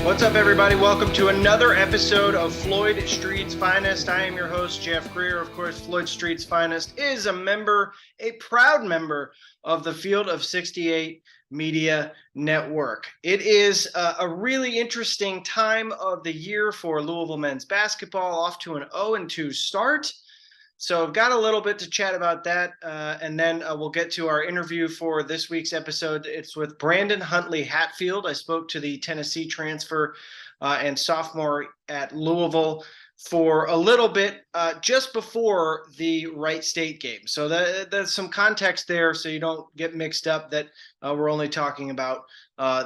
What's up, everybody? Welcome to another episode of FLOYD Street'S Finest. I am your host, Jeff Greer. Of course, FLOYD Street'S Finest is a proud member of the Field of 68 Media Network. It is a really interesting time of the year for Louisville men's basketball, off to an 0-2 start. So I've got a little bit to chat about that, and then we'll get to our interview for this week's episode. It's with Brandon Huntley-Hatfield. I spoke to the Tennessee transfer and sophomore at Louisville for a little bit just before the Wright State game. So there's some context there so you don't get mixed up that we're only talking about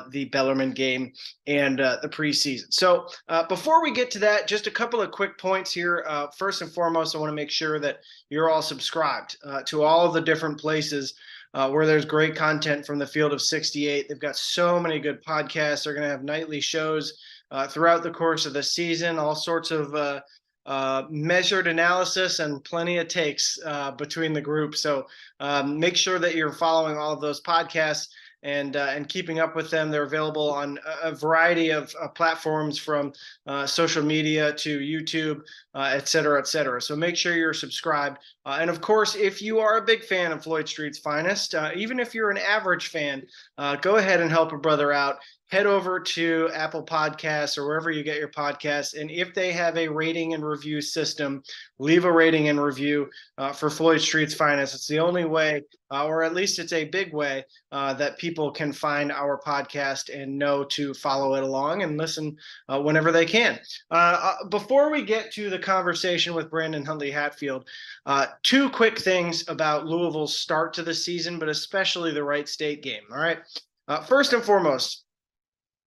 the Bellarmine game and the preseason. So before we get to that, just a couple of quick points here. First and foremost, I want to make sure that you're all subscribed to all of the different places where there's great content from the Field of 68. They've got so many good podcasts. They're going to have nightly shows throughout the course of the season, all sorts of measured analysis and plenty of takes between the group. So make sure that you're following all of those podcasts and keeping up with them. They're available on a variety of platforms, from social media to YouTube, et cetera, et cetera. So make sure you're subscribed. And of course, if you are a big fan of FLOYD Street'S Finest, even if you're an average fan, go ahead and help a brother out. Head over to Apple Podcasts or wherever you get your podcasts. And if they have a rating and review system, leave a rating and review for FLOYD Street'S Finest. It's the only way, or at least it's a big way, that people can find our podcast and know to follow it along and listen whenever they can. Before we get to the conversation with Brandon Huntley-Hatfield, two quick things about Louisville's start to the season, but especially the Wright State game. All right. First and foremost,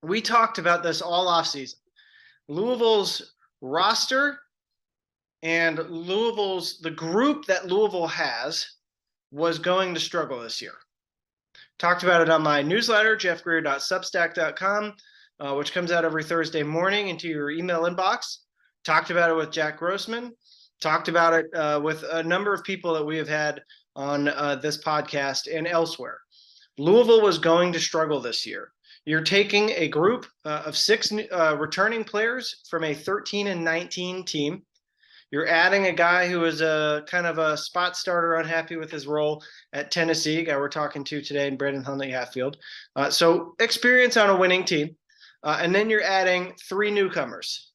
we talked about this all offseason. Louisville's roster and the group that Louisville has was going to struggle this year. Talked about it on my newsletter, jeffgreer.substack.com, which comes out every Thursday morning into your email inbox. Talked about it with Jack Grossman. Talked about it with a number of people that we have had on this podcast and elsewhere. Louisville was going to struggle this year. You're taking a group of 6 returning players from a 13-19 team. You're adding a guy who is a kind of a spot starter, unhappy with his role at Tennessee, a guy we're talking to today, and Brandon Huntley-Hatfield. So experience on a winning team. And then you're adding 3 newcomers.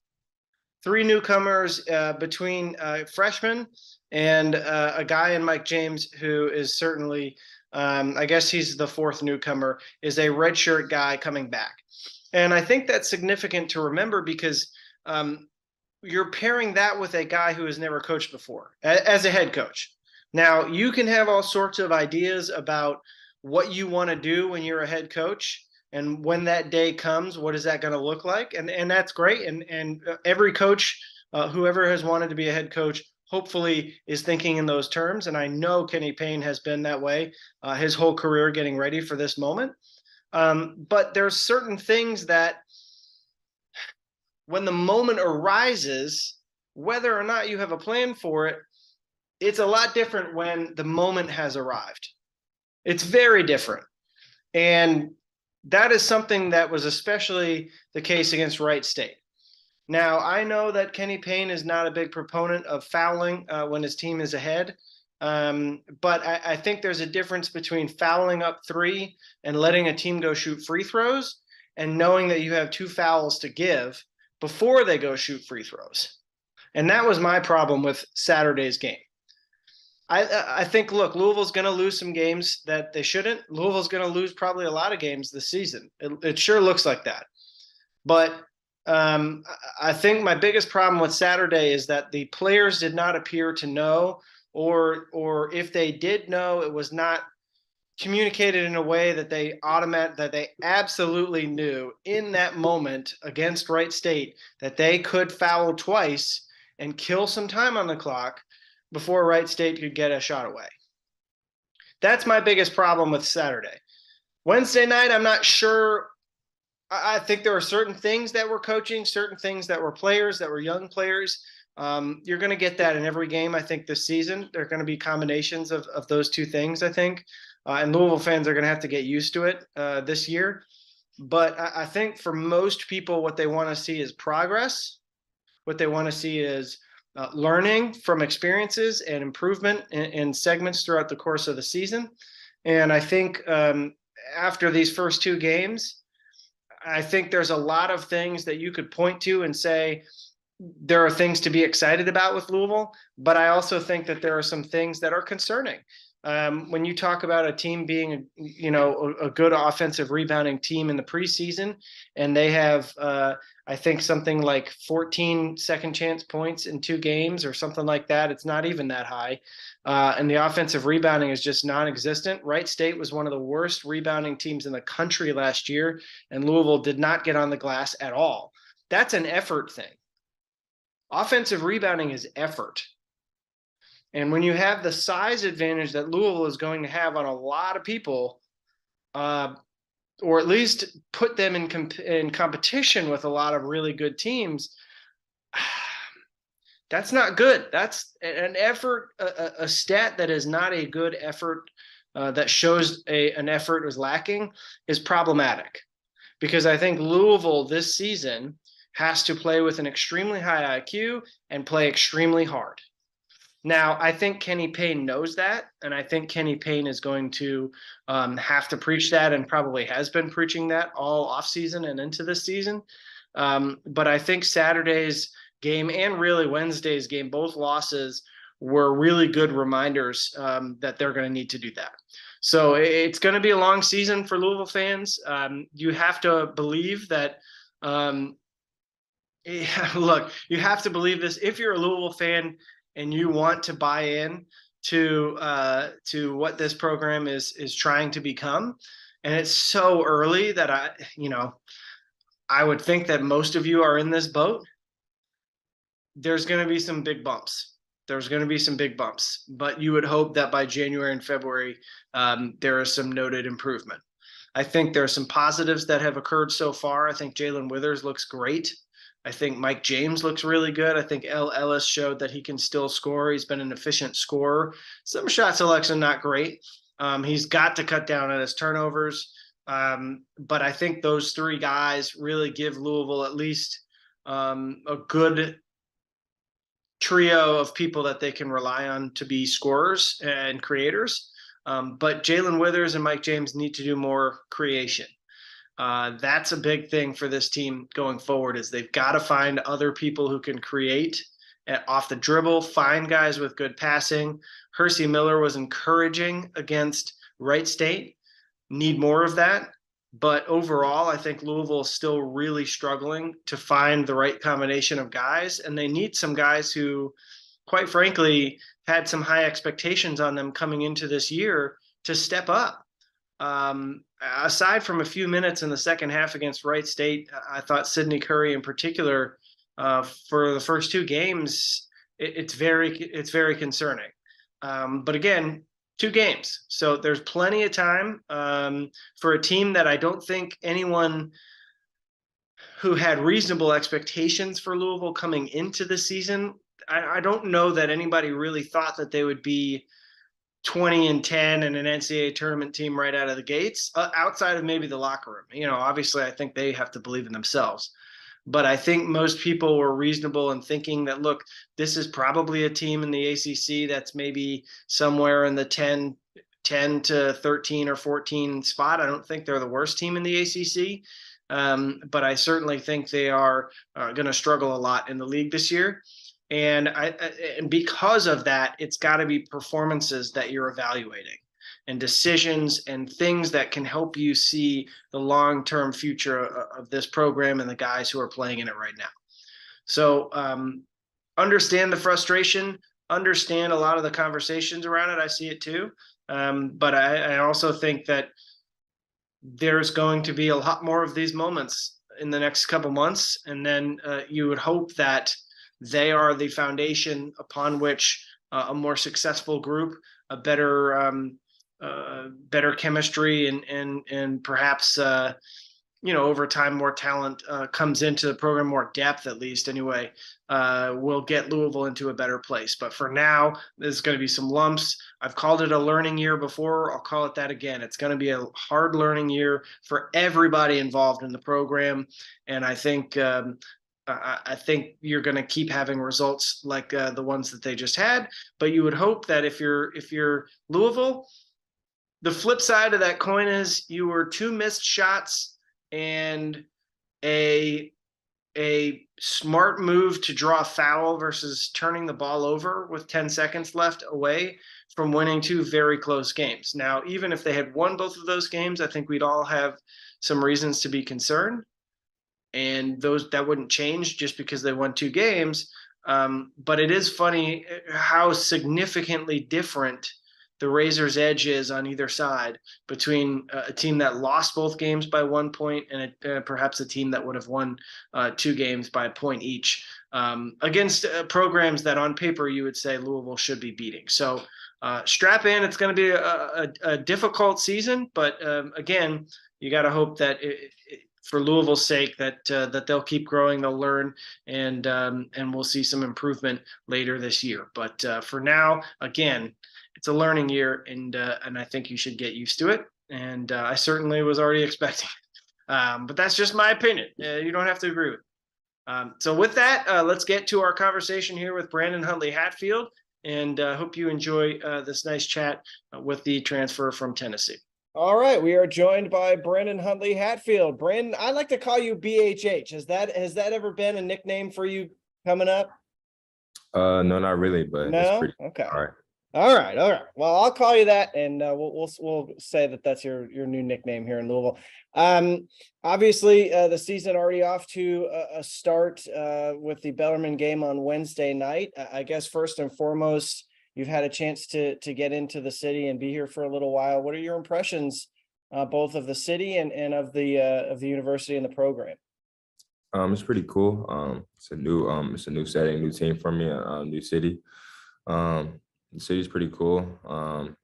3 newcomers between freshmen and a guy in Mike James, who is certainly I guess he's the 4th newcomer, is a redshirt guy coming back. And I think that's significant to remember because you're pairing that with a guy who has never coached before as a head coach. Now, you can have all sorts of ideas about what you want to do when you're a head coach. And when that day comes, what is that going to look like? And that's great. And every coach, whoever has wanted to be a head coach, hopefully is thinking in those terms. And I know Kenny Payne has been that way his whole career, getting ready for this moment. But there's certain things that when the moment arises, whether or not you have a plan for it, it's a lot different when the moment has arrived. It's very different. And that is something that was especially the case against Wright State. Now, I know that Kenny Payne is not a big proponent of fouling when his team is ahead, but I think there's a difference between fouling up 3 and letting a team go shoot free throws and knowing that you have 2 fouls to give before they go shoot free throws. And that was my problem with Saturday's game. I think, look, Louisville's going to lose some games that they shouldn't. Louisville's going to lose probably a lot of games this season. It sure looks like that. But I think my biggest problem with Saturday is that the players did not appear to know, or if they did know, it was not communicated in a way that they absolutely knew in that moment against Wright State that they could foul twice and kill some time on the clock before Wright State could get a shot away. That's my biggest problem with Saturday. Wednesday night, I'm not sure. I think there are certain things that were coaching, certain things that were players, that were young players. You're going to get that in every game, I think, this season. There are going to be combinations of those two things, I think. And Louisville fans are going to have to get used to it this year. But I think for most people, what they want to see is progress. What they want to see is learning from experiences and improvement in segments throughout the course of the season. And I think after these first two games, I think there's a lot of things that you could point to and say there are things to be excited about with Louisville, but I also think that there are some things that are concerning. When you talk about a team being, a good offensive rebounding team in the preseason, and they have, I think, something like 14 second chance points in 2 games or something like that. It's not even that high. And the offensive rebounding is just non-existent. Wright State was one of the worst rebounding teams in the country last year, and Louisville did not get on the glass at all. That's an effort thing. Offensive rebounding is effort. And when you have the size advantage that Louisville is going to have on a lot of people, or at least put them in competition with a lot of really good teams, that's not good. That's an effort, a stat that is not a good effort, that shows an effort was lacking, is problematic. Because I think Louisville this season has to play with an extremely high IQ and play extremely hard. Now, I think Kenny Payne knows that, and I think Kenny Payne is going to have to preach that, and probably has been preaching that all offseason and into this season. But I think Saturday's game and really Wednesday's game, both losses, were really good reminders that they're going to need to do that. So it's going to be a long season for Louisville fans. You have to believe that. Look, you have to believe this. If you're a Louisville fan and you want to buy in to what this program is trying to become, and it's so early that I would think that most of you are in this boat. There's going to be some big bumps. But you would hope that by January and February, there is some noted improvement. I think there are some positives that have occurred so far. I think Jalen Withers looks great. I think Mike James looks really good. I think L. Ellis showed that he can still score. He's been an efficient scorer. Some shot selection, not great. He's got to cut down on his turnovers. But I think those three guys really give Louisville at least a good trio of people that they can rely on to be scorers and creators. But Jalen Withers and Mike James need to do more creation. That's a big thing for this team going forward, is they've got to find other people who can create off the dribble, find guys with good passing. Hersey Miller was encouraging against Wright State. Need more of that. But overall, I think Louisville is still really struggling to find the right combination of guys, and they need some guys who, quite frankly, had some high expectations on them coming into this year to step up. Aside from a few minutes in the second half against Wright State, I thought Sidney Curry in particular, for the first 2 games, it's very concerning. But again, 2 games. So there's plenty of time for a team that I don't think anyone who had reasonable expectations for Louisville coming into the season, I don't know that anybody really thought that they would be 20-10 and an NCAA tournament team right out of the gates, outside of maybe the locker room. Obviously I think they have to believe in themselves. But I think most people were reasonable in thinking that, look, this is probably a team in the ACC that's maybe somewhere in the 10 to 13 or 14 spot. I don't think they're the worst team in the ACC, but I certainly think they are going to struggle a lot in the league this year. And because of that, it's got to be performances that you're evaluating, and decisions and things that can help you see the long-term future of this program and the guys who are playing in it right now. So understand the frustration, understand a lot of the conversations around it. I see it too. But I also think that there's going to be a lot more of these moments in the next couple months. And then you would hope that they are the foundation upon which a more successful group, a better chemistry, and perhaps over time, more talent comes into the program, more depth at least anyway, will get Louisville into a better place. But for now, there's going to be some lumps. I've called it a learning year before. I'll call it that again. It's going to be a hard learning year for everybody involved in the program. And I think you're going to keep having results like the ones that they just had. But you would hope that if you're Louisville, the flip side of that coin is you were 2 missed shots and a smart move to draw a foul versus turning the ball over with 10 seconds left away from winning 2 very close games. Now, even if they had won both of those games, I think we'd all have some reasons to be concerned. And that wouldn't change just because they won 2 games. But it is funny how significantly different the razor's edge is on either side between a team that lost both games by 1 point and perhaps a team that would have won 2 games by a point each against programs that on paper you would say Louisville should be beating. So strap in. It's going to be a difficult season, but again, you got to hope that for Louisville's sake that they'll keep growing, they'll learn, and we'll see some improvement later this year. But for now, again, it's a learning year, and I think you should get used to it. And I certainly was already expecting it. But that's just my opinion. You don't have to agree with it. So with that, let's get to our conversation here with Brandon Huntley-Hatfield, and hope you enjoy this nice chat with the transfer from Tennessee. All right, we are joined by Brandon Huntley-Hatfield. Brandon, I like to call you BHH. Has that ever been a nickname for you coming up? No, not really, but no. It's pretty, okay. All right. Well, I'll call you that, and we'll say that's your new nickname here in Louisville. Obviously, the season already off to a start with the Bellarmine game on Wednesday night. I guess first and foremost, you've had a chance to get into the city and be here for a little while. What are your impressions, both of the city and of the university and the program? It's pretty cool. It's a new setting, new team for me, new city. The city's pretty cool.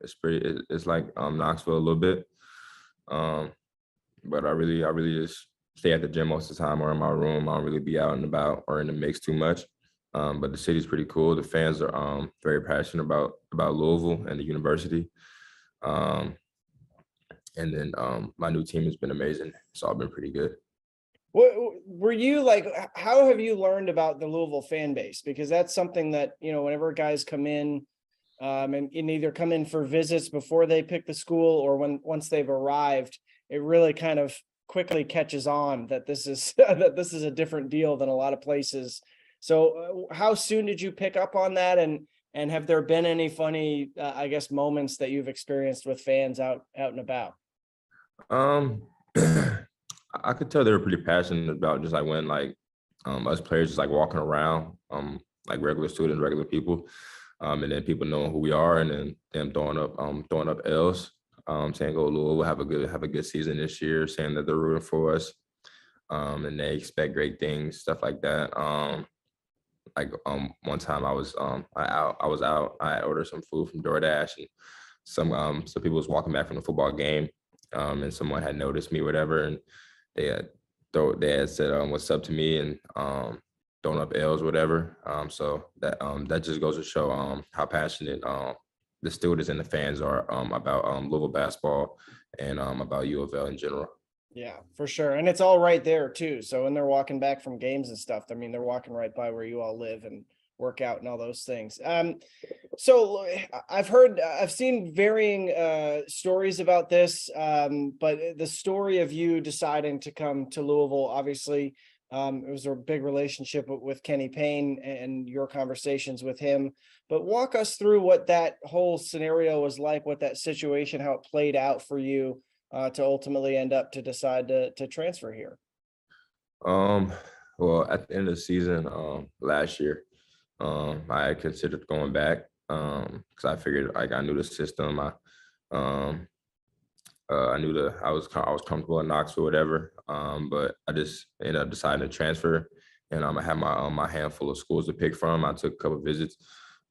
It's like Knoxville a little bit. But I really just stay at the gym most of the time or in my room. I don't really be out and about or in the mix too much. But the city's pretty cool. The fans are very passionate about Louisville and the university. And then my new team has been amazing. It's all been pretty good. What were you like? How have you learned about the Louisville fan base? Because that's something that, whenever guys come in, and either come in for visits before they pick the school or once they've arrived, it really kind of quickly catches on that this is a different deal than a lot of places. So how soon did you pick up on that? And have there been any funny, I guess, moments that you've experienced with fans out and about? I could tell they were pretty passionate about just like when us players just like walking around, like regular students, regular people. And then people knowing who we are, and then them throwing up L's, saying go Louisville, have a good season this year, saying that they're rooting for us, and they expect great things, stuff like that. One time I was out, I ordered some food from DoorDash, and some people was walking back from the football game, and someone had noticed me, whatever, and they had said what's up to me, and throwing up L's, whatever. So that just goes to show how passionate the students and the fans are about Louisville basketball and about UofL in general. Yeah, for sure. And it's all right there too. So when they're walking back from games and stuff, I mean, they're walking right by where you all live and work out and all those things. So I've seen varying stories about this, but the story of you deciding to come to Louisville, obviously, it was a big relationship with Kenny Payne and your conversations with him. But walk us through what that whole scenario was like, what that situation, how it played out for you to ultimately end up to decide to transfer here. Well, at the end of the season last year, I considered going back because I figured I knew the system. I knew I was comfortable in Knoxville, whatever. But I just ended up deciding to transfer, and I had my handful of schools to pick from. I took a couple of visits,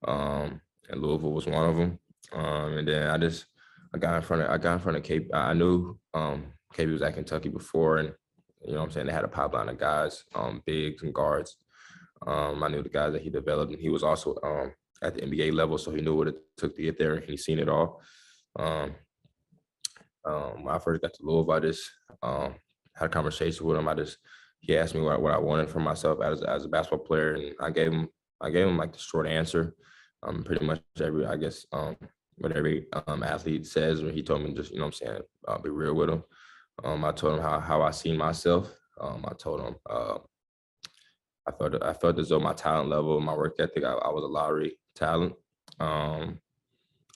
and Louisville was one of them. And then I got in front of KP. I knew KP was at Kentucky before, and You know what I'm saying? They had a pipeline of guys, bigs and guards. I knew the guys that he developed, and he was also at the NBA level, so he knew what it took to get there, and he's seen it all. When I first got to Louisville, I just had a conversation with him. He asked me what I wanted for myself as a basketball player, and I gave him like the short answer. Pretty much what every athlete says. When he told me, just, you know what I'm saying, I'll be real with him. I told him how I seen myself. I told him I felt as though my talent level, my work ethic, I was a lottery talent.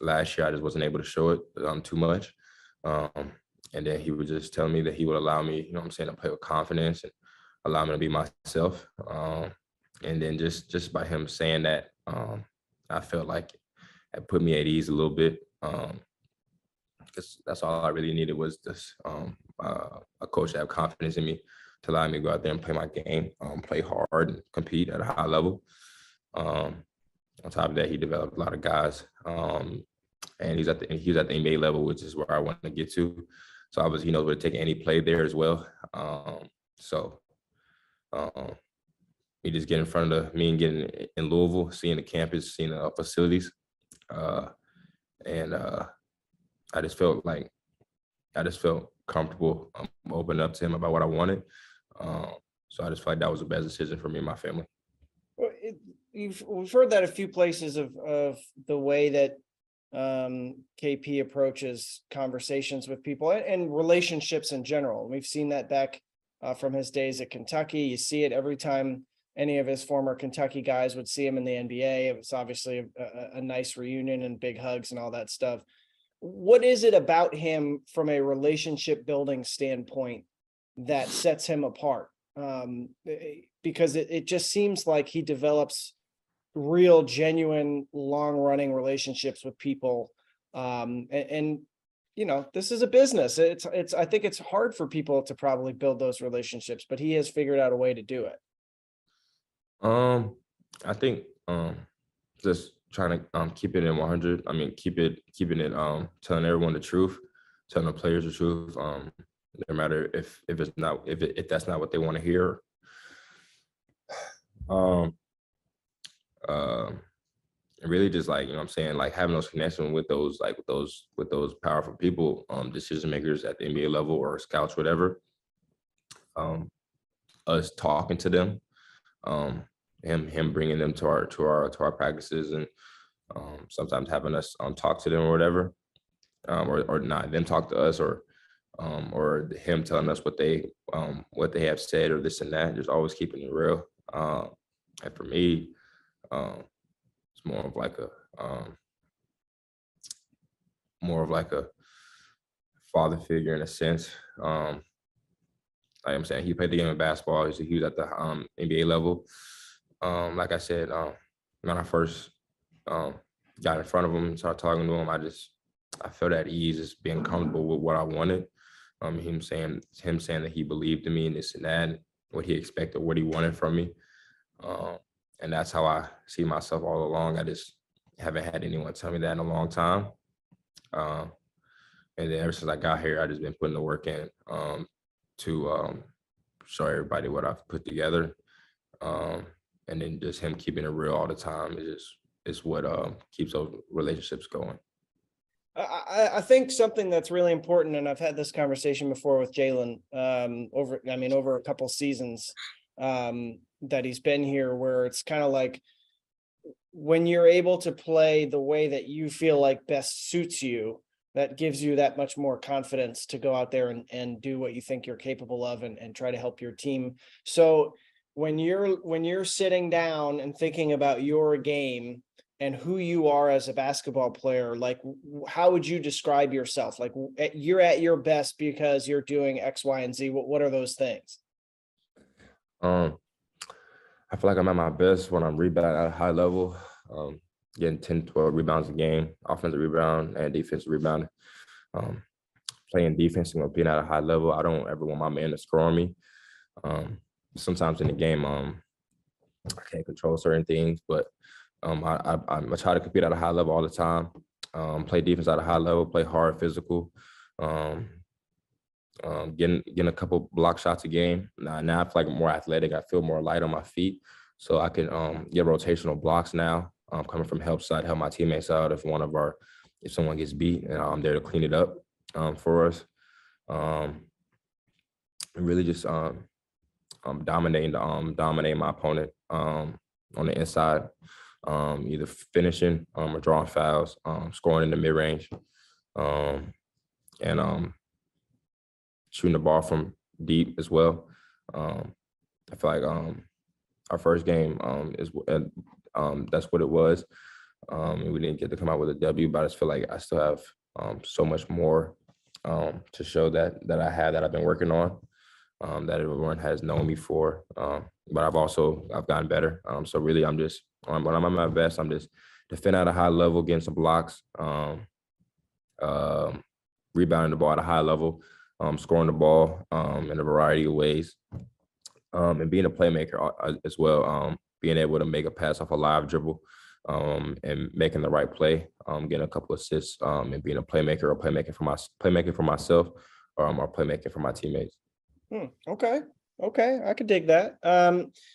Last year, I just wasn't able to show it too much. And then he would just tell me that he would allow me, you know what I'm saying, to play with confidence and allow me to be myself. And then just by him saying that, I felt like it put me at ease a little bit. Because that's all I really needed was this a coach to have confidence in me, to allow me to go out there and play my game, play hard and compete at a high level. On top of that, he developed a lot of guys, and he was at the NBA level, which is where I want to get to. So obviously he knows where to take any play there as well. He just get in front of me and getting in Louisville, seeing the campus, seeing the facilities, and I just felt comfortable opening up to him about what I wanted. So I just felt like that was the best decision for me and my family. Well, we've heard that a few places of the way that KP approaches conversations with people and relationships in general. We've seen that back from his days at Kentucky. You see it every time any of his former Kentucky guys would see him in the NBA. It was obviously a nice reunion and big hugs and all that stuff. What is it about him from a relationship building standpoint that sets him apart? Because it just seems like he develops real, genuine, long-running relationships with people. And you know, this is a business. I think it's hard for people to probably build those relationships, but he has figured out a way to do it. I think just trying to keep it in 100. I mean, keeping it telling everyone the truth, telling the players the truth. No matter if that's not what they want to hear. And really just, like, you know what I'm saying, like having those connections with those powerful people, decision makers at the NBA level or scouts, whatever. Us talking to them, him bringing them to our practices, and sometimes having us talk to them or whatever, or not them talk to us, or him telling us what they have said or this and that. Just always keeping it real. And for me, it's more of like a father figure in a sense. Like I'm saying, he played the game of basketball. He was at the NBA level. Like I said, when I first got in front of him and started talking to him, I felt at ease, just being comfortable with what I wanted. Him saying that he believed in me and this and that, and what he expected, what he wanted from me. And that's how I see myself all along. I just haven't had anyone tell me that in a long time. And then ever since I got here, I've just been putting the work in to show everybody what I've put together. And then just him keeping it real all the time is what keeps those relationships going. I think something that's really important, and I've had this conversation before with Jalen over a couple seasons that he's been here, where it's kind of like when you're able to play the way that you feel like best suits you, that gives you that much more confidence to go out there and do what you think you're capable of and try to help your team. So when you're sitting down and thinking about your game and who you are as a basketball player, like, how would you describe yourself? Like, you're at your best because you're doing X, Y, and Z. What are those things? I feel like I'm at my best when I'm rebounding at a high level, getting 10, 12 rebounds a game, offensive rebound and defensive rebound. Playing defense and being at a high level, I don't ever want my man to score on me. Sometimes in the game, I can't control certain things, but I try to compete at a high level all the time, play defense at a high level, play hard, physical, getting a couple block shots a game. Now I feel like I'm more athletic. I feel more light on my feet, so I can get rotational blocks now. Coming from help side, help my teammates out if someone gets beat, and I'm there to clean it up for us. And really just dominating my opponent on the inside, either finishing or drawing fouls, scoring in the mid range, and shooting the ball from deep as well. I feel like our first game is that's what it was. And we didn't get to come out with a W, but I just feel like I still have so much more to show that I've been working on, that everyone has known me for. But I've gotten better. So really, I'm just when I'm at my best, I'm just defending at a high level, getting some blocks, rebounding the ball at a high level, scoring the ball in a variety of ways, and being a playmaker as well. Being able to make a pass off a live dribble, and making the right play, getting a couple assists, and being a playmaker or playmaking for myself, or playmaking for my teammates. Okay, I could dig that.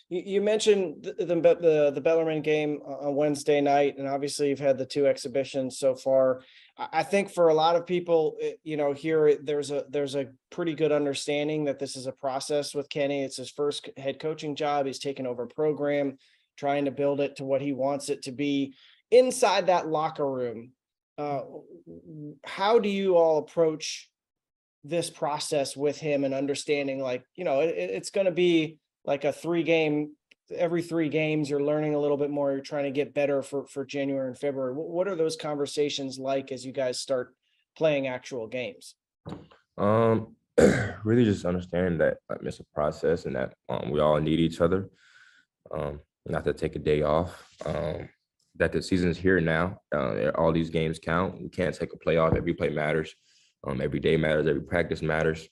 You mentioned the Bellarmine game on Wednesday night, and obviously you've had the 2 exhibitions so far. I think for a lot of people, here there's a pretty good understanding that this is a process with Kenny. It's his first head coaching job. He's taken over a program, trying to build it to what he wants it to be. Inside that locker room, how do you all approach this process with him, and understanding it's going to be like every 3 games, you're learning a little bit more, you're trying to get better for January and February. What are those conversations like as you guys start playing actual games? Really just understanding that it's a process, and that we all need each other, not to take a day off, that the season's here now. All these games count. We can't take a play off. Every play matters. Every day matters. Every practice matters.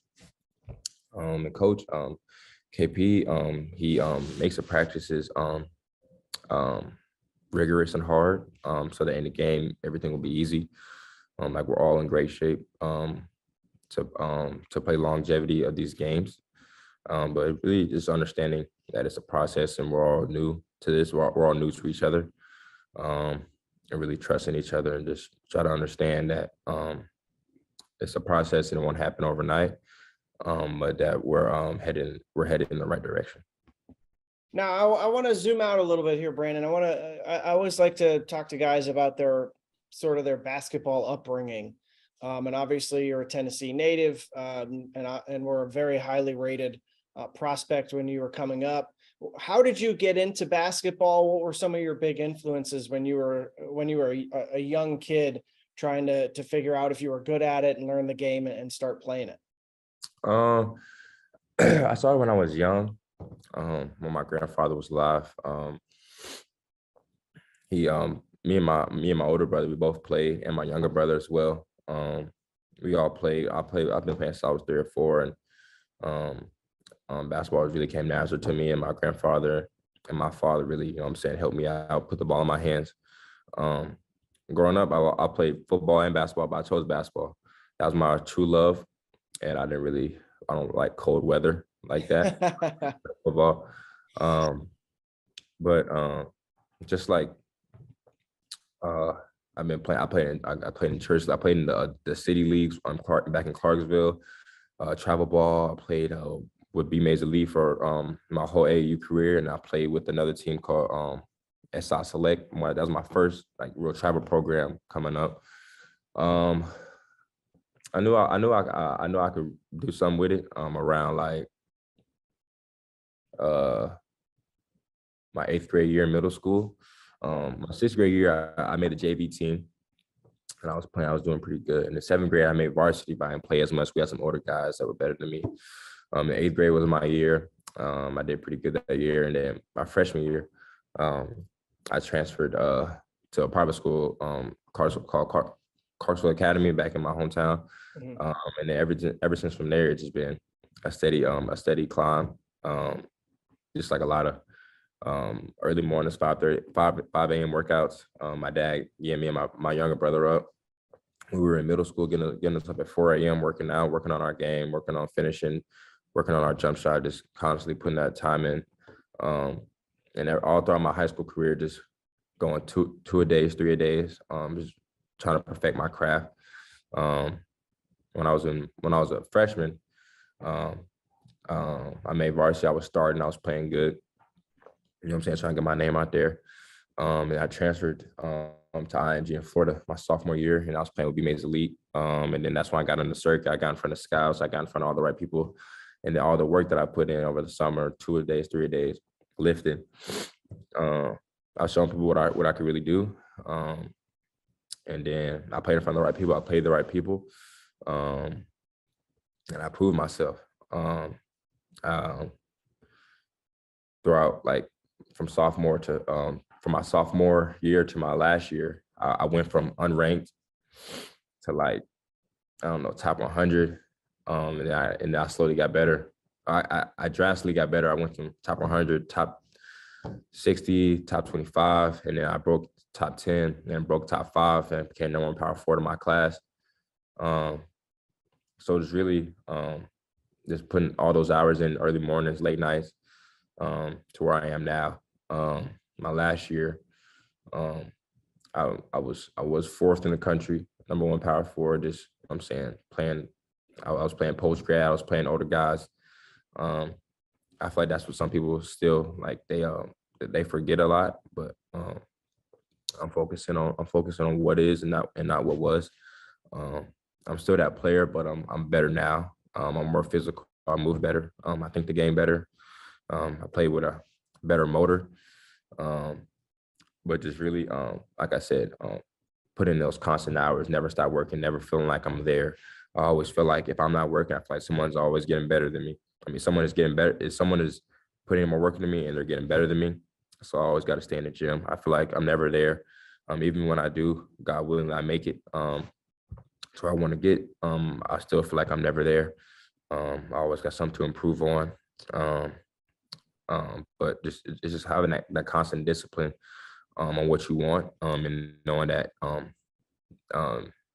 And coach, KP, he makes the practices rigorous and hard, so that in the game everything will be easy. Like we're all in great shape to play longevity of these games. But really just understanding that it's a process, and we're all new to this. We're all new to each other, and really trusting each other, and just try to understand that it's a process and it won't happen overnight, but that we're headed in the right direction. Now, I want to zoom out a little bit here, Brandon. I always like to talk to guys about their basketball upbringing. And obviously you're a Tennessee native, and we're a very highly rated prospect when you were coming up. How did you get into basketball? What were some of your big influences when you were a young kid trying to figure out if you were good at it and learn the game and start playing it? I started when I was young, when my grandfather was alive. Me and my older brother, we both played, and my younger brother as well. We all played. I've been playing since I was 3 or 4, and basketball really came natural to me. And my grandfather and my father really, helped me out, put the ball in my hands. Growing up, I played football and basketball, but I chose basketball. That was my true love, and I don't like cold weather like that. Football, but just like I've been playing. I played in church. I played in the city leagues. Back in Clarksville. Travel ball. I played with B Major League for my whole AAU career, and I played with another team called SI Select. That was my first real travel program coming up. I knew I could do something with it around my 8th grade year in middle school. My 6th grade year, I made a JV team, and I was doing pretty good. In the 7th grade, I made varsity, but I didn't play as much. We had some older guys that were better than me. The 8th grade was my year. I did pretty good that year. And then my freshman year, I transferred to a private school called Clarksville Academy back in my hometown. Mm-hmm. And then ever since from there, it's just been a steady climb. Just like a lot of early mornings, 5 a.m. workouts. My dad, me and my younger brother up we were in middle school, getting us up at 4 a.m., working out, working on our game, working on finishing, working on our jump shot, just constantly putting that time in. And all throughout my high school career, just going two a days, 3 a days, just trying to perfect my craft. When I was a freshman, I made varsity. I was starting. I was playing good. You know what I'm saying? Trying to get my name out there. And I transferred to ING in Florida my sophomore year, and I was playing with B-Mays Elite. And then that's when I got on the circuit. I got in front of scouts. I got in front of all the right people. And then all the work that I put in over the summer, 2 a days, 3 a days, lifted. I was showing people what I could really do. And then I played in front of the right people. I played the right people. And I proved myself. Throughout, like, from my sophomore year to my last year, I went from unranked to, like, I don't know, top 100. And then I slowly got better. I drastically got better. I went from top 100, top 60, top 25, and then I broke top 10, and then broke top 5, and became #1 power forward in my class. So just really just putting all those hours in, early mornings, late nights, to where I am now. My last year, I was 4th in the country, #1 power forward. Just, I'm saying, playing. I was playing post grad. I was playing older guys. I feel like that's what some people still, like, they forget a lot. But I'm focusing on what is and not what was. I'm still that player, but I'm better now. I'm more physical. I move better. I think the game better. I play with a better motor. But just really, like I said, put in those constant hours, never stop working, never feeling like I'm there. I always feel like if I'm not working, I feel like someone's always getting better than me. I mean, someone is getting better. If someone is putting in more work than me and they're getting better than me, so I always got to stay in the gym. I feel like I'm never there. Even when I do, God willing, I make it. So I want to get. I still feel like I'm never there. I always got something to improve on. But it's just having that constant discipline on what you want, and knowing that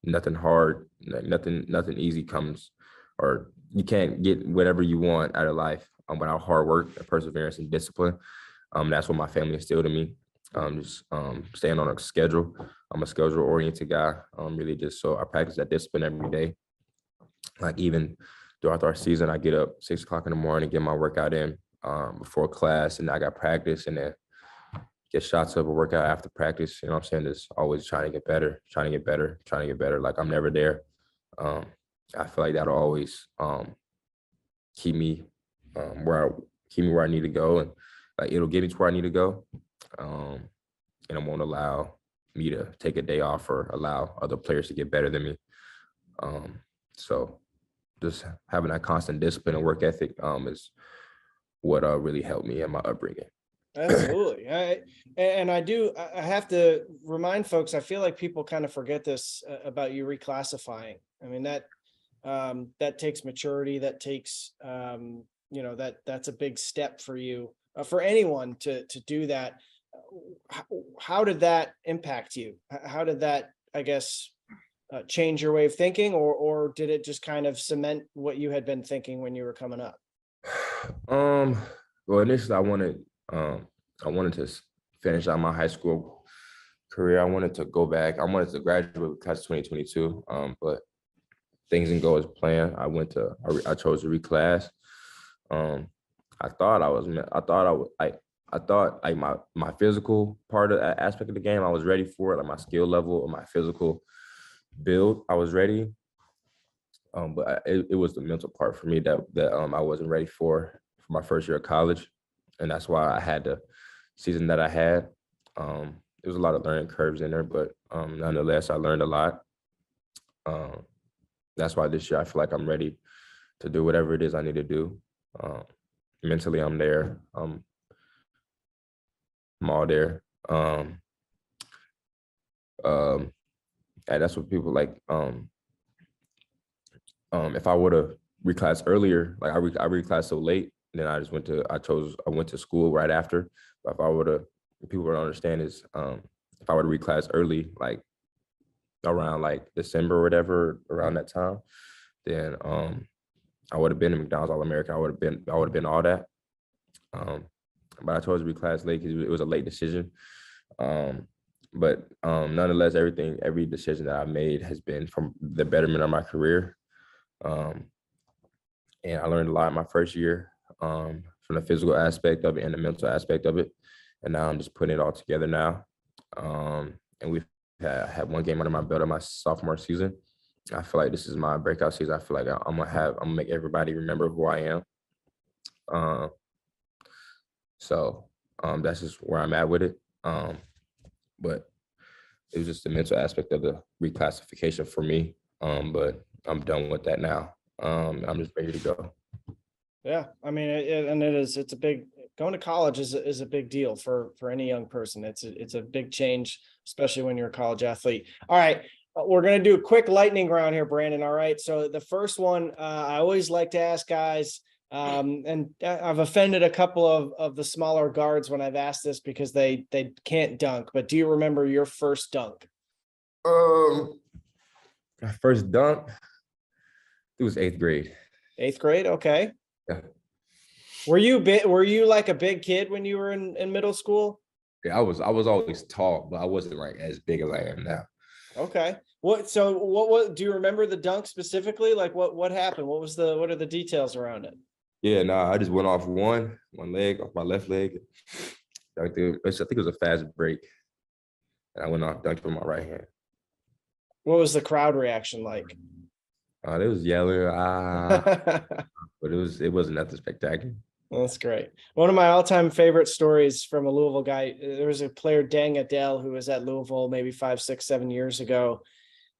nothing hard, nothing easy comes, or you can't get whatever you want out of life without hard work, and perseverance, and discipline. That's what my family instilled in me. Just staying on a schedule. I'm a schedule-oriented guy. Really just, so I practice that discipline every day. Like, even throughout our season, I get up 6 o'clock in the morning, get my workout in before class, and I got practice, and then get shots of a workout after practice. You know what I'm saying? Just always trying to get better, trying to get better, trying to get better. Like, I'm never there. I feel like that'll always keep me where I need to go, and, like, it'll get me to where I need to go. And it won't allow me to take a day off or allow other players to get better than me. So just having that constant discipline and work ethic is what really helped me in my upbringing. Absolutely. I have to remind folks, I feel like people kind of forget this about you reclassifying. I mean, that takes maturity. That takes, that's a big step for you, for anyone to do that. How did that impact you? How did that, I guess, change your way of thinking, or did it just kind of cement what you had been thinking when you were coming up? Well, initially I wanted to finish out my high school career. I wanted to go back. I wanted to graduate with class 2022, but things didn't go as planned. I chose to reclass. I thought like my physical part of that aspect of the game, I was ready for it. Like, my skill level or my physical build, I was ready. But it was the mental part for me that I wasn't ready for my first year of college. And that's why I had the season that I had. There was a lot of learning curves in there, but nonetheless, I learned a lot. That's why this year I feel like I'm ready to do whatever it is I need to do. Mentally, I'm there. I'm all there. And that's what people like. If I would have reclassed earlier, like, I reclassed so late, then I went to school right after. But if I would have, people would understand is, if I would have reclassed early, like, around like December or whatever, around that time, then I would have been a McDonald's All-American. I would have been all that. But I chose to be class late because it was a late decision. But nonetheless, every decision that I made has been from the betterment of my career. And I learned a lot in my first year, from the physical aspect of it and the mental aspect of it. And now I'm just putting it all together now. And we've had one game under my belt in my sophomore season. I feel like this is my breakout season. I feel like I'm gonna make everybody remember who I am. So that's just where I'm at with it. But it was just the mental aspect of the reclassification for me. But I'm done with that now. I'm just ready to go. Yeah, I mean, it's a big, going to college is a big deal for any young person. It's a big change, especially when you're a college athlete. All right, we're gonna do a quick lightning round here, Brandon. All right, so the first one, I always like to ask guys, and I've offended a couple of the smaller guards when I've asked this because they can't dunk. But do you remember your first dunk? My first dunk, it was 8th grade. 8th grade, okay. Yeah. Were you like a big kid when you were in middle school? Yeah, I was always tall, but I wasn't like as big as I am now. Okay. What do you remember the dunk specifically? Like what happened? What are the details around it? Yeah, I just went off one leg, off my left leg. I think it was a fast break. And I went off, dunked with my right hand. What was the crowd reaction like? They was yelling, but it wasn't nothing spectacular. That's great. One of my all-time favorite stories from a Louisville guy, there was a player, Dang Adele, who was at Louisville maybe 5, 6, 7 years ago.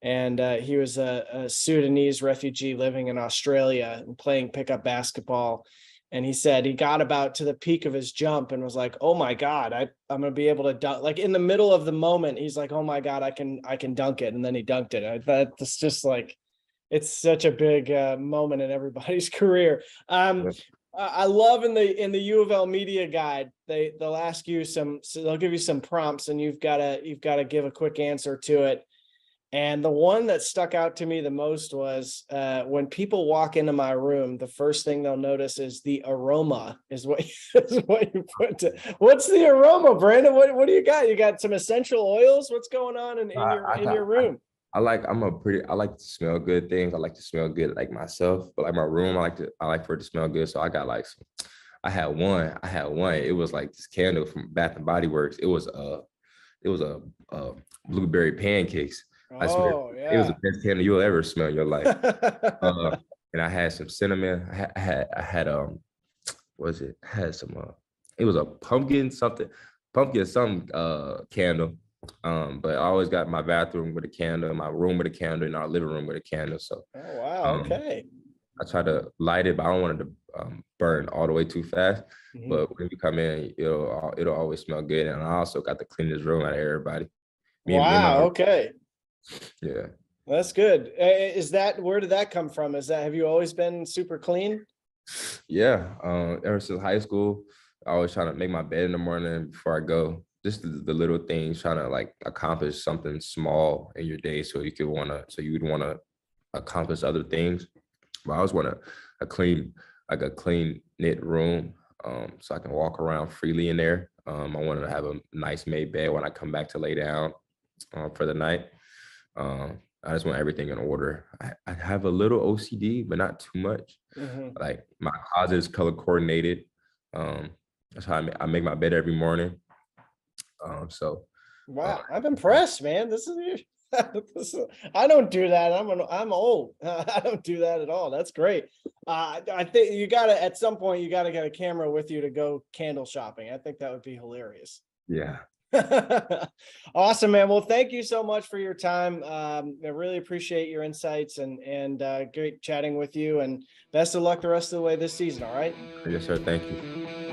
And he was a Sudanese refugee living in Australia and playing pickup basketball. And he said he got about to the peak of his jump and was like, "Oh my God, I'm going to be able to dunk." Like in the middle of the moment, he's like, "Oh my God, I can dunk it." And then he dunked it. I thought it's just like, it's such a big moment in everybody's career. I love in the UofL media guide, they'll ask you so they'll give you some prompts and you've got to give a quick answer to it. And the one that stuck out to me the most was when people walk into my room, the first thing they'll notice is the aroma is what you put to. What's the aroma, Brandon? What do you got? You got some essential oils? What's going on in your room? I like to smell good things. I like to smell good like myself, but like my room, I like for it to smell good. So I got like I had one. It was like this candle from Bath and Body Works. It was a blueberry pancakes. I swear, Yeah. it was the best candle you'll ever smell in your life. And I had some cinnamon. I had what was it? I had some it was a pumpkin something candle. But I always got my bathroom with a candle, my room with a candle, and our living room with a candle. So oh wow, okay. I try to light it, but I don't want it to burn all the way too fast. Mm-hmm. But when you come in, it'll always smell good. And I also got the cleanest room out of everybody. Wow, okay. Yeah. That's good. Where did that come from? Have you always been super clean? Yeah. Ever since high school, I always trying to make my bed in the morning before I go. Just the little things, trying to like accomplish something small in your day so you'd want to accomplish other things. But I always want a clean knit room, so I can walk around freely in there. I want to have a nice made bed when I come back to lay down for the night. I just want everything in order. I have a little OCD, but not too much. Mm-hmm. Like my closet is color coordinated. That's how I make my bed every morning. Wow, I'm impressed, man. This is I don't do that. I'm old. I don't do that at all. That's great. I think at some point you gotta get a camera with you to go candle shopping. I think that would be hilarious. Yeah. Awesome, man. Well, thank you so much for your time. I really appreciate your insights and great chatting with you, and best of luck the rest of the way this season. All right. Yes, sir. Thank you.